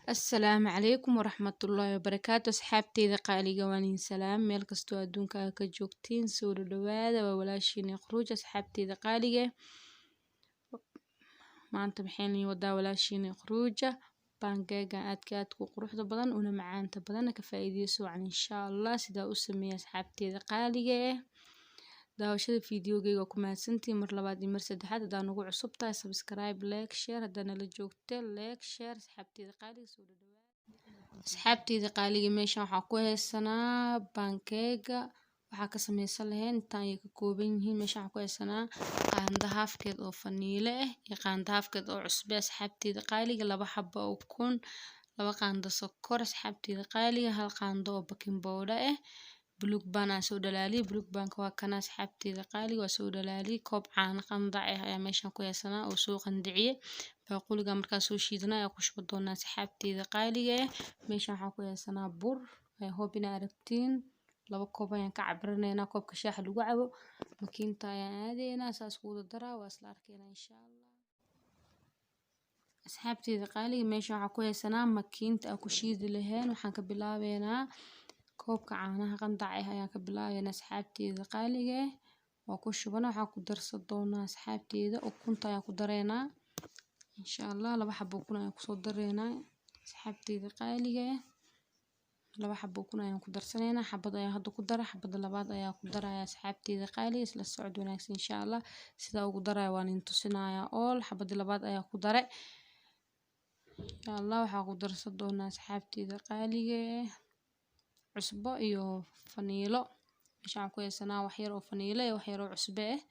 السلام عليكم ورحمة الله وبركاته أصحابتي قالي قوانين سلام ميل كستو أدونك كجوكتين سورو دوادا وولاشيني خروج أصحابتي قالية maanta maxayni wadaa walaashiina khuruuja baankeega aad ku quruxda badan una macaanta badan ka faa'iideyso waan insha Allah sida u sameeyo asxaabteeda qaaliga ah daawashada fiidiyowgeyga ku mahadsantiin mar labaad iyo mar saddexaad hadaan ugu cusub tahay subscribe like share hadana la joogto like share asxaabteeda qaaliga soo dhawaada asxaabteeda qaaliga meeshan waxaa ku haysanaa baankeega waxaa ka samaysan lahayn intaan ay ka kooban yihiin meesha waxaa ku haysanaa qaanda haafkeed oo faniile ah iyo qaanda haafkeed oo cusbe asxaabteeda qaaliga laba xabo oo kun laba qaando sokor asxaabteeda qaaliga hal qaando oo baking powder ah buluug baan aan soo dhalaaliye buluug baanka waa kana asxaabteeda qaaliga waa soo dhalaaliye koob caano qandac ah ayaa meeshan ku haysanaa oo soo qandiciye baaquliga markaa soo shiidana ayaa ku shuba doonaa asxaabteeda qaaliga meeshan waxaa ku haysanaa bur ay hoobina aragtiin laba koob ayaan ka cabiraneynaa koobka shaaha lagu cabo makiinta ayaan aadeynaa saas kuuda daraa waa isla arkeynaa insha Allah asxaabteeda qaaliga meesha waxaa ku haysanaa makiinta aan ku shiidi lahayn waxaan ka bilaabeynaa koobka caanaha qandac ah ayaan ka bilaabeynaa asxaabteeda qaaliga waa ku shubana waxaan ku darsan doonaa asxaabteeda ukunta ayaan ku dareynaa insha Allah laba xabo ukun ayaan ku soo dareynaa asxaabteeda qaaliga laba xabo ukun ayaan ku darsaneynaa xabad ayaan hadda ku daray xabada labaad ayaan ku daraya asxaabteeda qaaliga isla socod wanaagsan insha Allah sida ugu daray waan in tusinayaa ool xabada labaad ayaan ku daray insha Allah waxaan ku darsan doonaa asxaabteeda qaaliga cusbo iyo faniilo meesha waxaan ku haysanaa wax yar oo faniilo iyo wax yar oo cusbo ah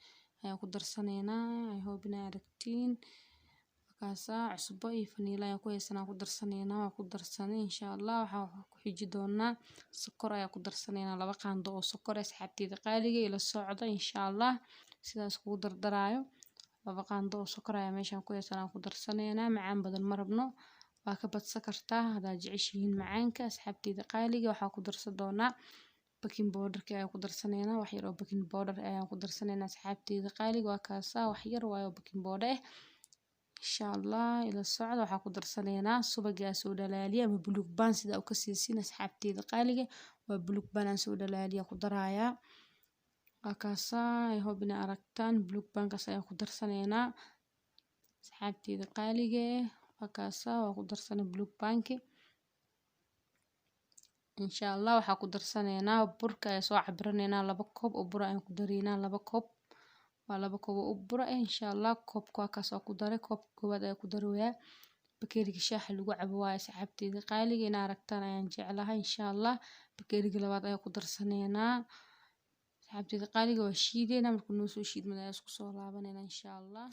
ayaan ku darsaneynaa ay hoobina aragtiin kaasa cusbo iyo faniilo ayaan ku haysanaa ku darsaneynaa waa ku darsanay insha Allah waxaan ku xiji doonaa sokor ayaan ku darsaneynaa laba qaando oo sokor asxaabteeda qaaliga ila socda insha Allah sidaas kugu dardaraayo laba qaando oo sokor ayaan meeshan ku haysanaa ku darsaneynaa macaan badan ma rabno waa ka badsan kartaa hadaad jeceshihiin macaanka asxaabteeda qaaliga waxaan ku darsan doonaa baking powder ayaan ku darsaneynaa wax yar oo baking powder ayaan ku darsaneynaa asxaabteeda qaaliga waa kaasa wax yar waayo baking powder insha Allah ila socda waxaan ku darsaneynaa subag yaa soo dhalaaliye ama buluug baan sida uu ka siisin asxaabteeda qaaliga waa buluug baan aan soo dhalaaliye ku daraaya waa kaasa ay hoobina aragtaan buluug baankaas ayaan ku darsaneynaa asxaabteeda qaaliga waa kaasa waa ku darsanay buluug baanki insha Allah waxaan ku darsaneynaa burka ay soo cabiraneynaa laba koob oo bur ayaan ku dareynaa laba koob waa laba koob oo bur ah insha Allah koobka waa kaas oo ku daray koobka koowaad ayaa ku darooyaa bakeeriga shaaha lagu cabo waa asxaabteeda qaaliga in aragtaan ayaan jeclahay insha Allah bakeeriga labaad ayaa ku darsaneynaa asxaabteeda qaaliga waa shiideena markuu noo soo shiidmada ayaa isku soo laabaneynaa insha Allah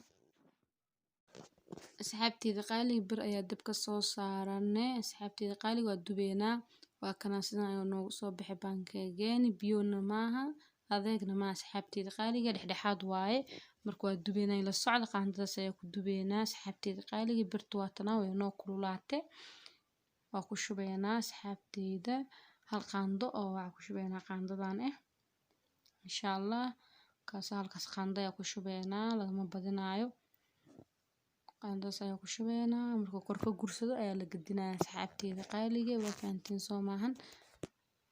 asxaabteeda qaaliga bir ayaa dabka soo saaranay asxaabteeda qaaliga waa dubeynaa waa kana sidan ayuu noogu soo bixi baankeegeeni biyona maaha adeegna ma asxaabteeda qaaliga dhexdhexaad waaye marka waa dubeynaa ila socda qaandadaas ayaa ku dubeynaa asxaabteeda qaaliga birtu waa tanaa way noo kululaatay waa ku shubeynaa asxaabteeda hal qaando oo waa ku shubeynaa qaandadan insha Allah kaas halkaas qaando ayaa ku shubeynaa lagama badinaayo qaandadas ayaa ku shubeynaa marka korka gursado ayaa la gadinaa asxaabteeda qaaliga waa fahantiin soo maahan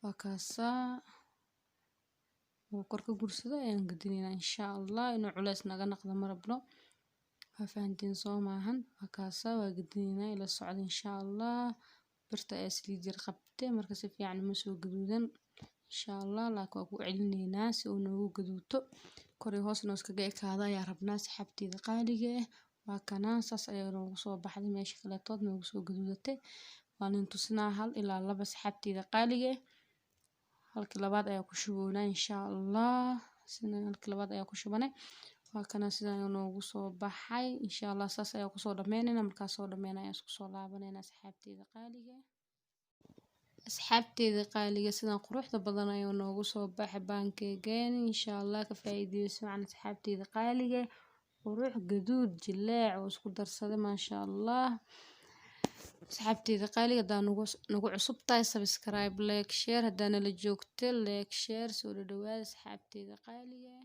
waa kaasa korka gursado ayaan gadinaynaa insha Allah inuu culays naga noqdo ma rabno waa fahantiin soo maahan waa kaasa waa gadinaynaa ila socda insha Allah birta ay saliid yar qabtay marka si fiican ma soo gaduudan insha Allah laakiin waa ku celinaynaa si uu noogu gaduuto kor iyo hoos noo iskaga ekaada ayaa rabnaa asxaabteeda qaaliga waa kana saas ayaa noogu soo baxday meesha kale tood noogu soo gaduudatay waan in tusinaa hal ilaa laba asxaabteeda qaaliga halka labaad ayaa ku shuboonaa insha Allah sina halka labaad ayaa ku shubanay waa kana sidan noogu soo baxay insha Allah saas ayaa ku soo dhameynayna markaa soo dhameynaa ayaa isku soo laabanayna asxaabteeda qaaliga sidan quruxda badan ayuu noogu soo baxay baankeegeen insha Allah ka faa'iideyso aan asxaabteeda qaaliga qurux gaduud jileec oo isku darsaday ma sha Allah asxaabteeda qaaliga hadaan nagu cusub tahay subscribe like share hadana la joogto like share soo dhawaada asxaabteeda qaaliga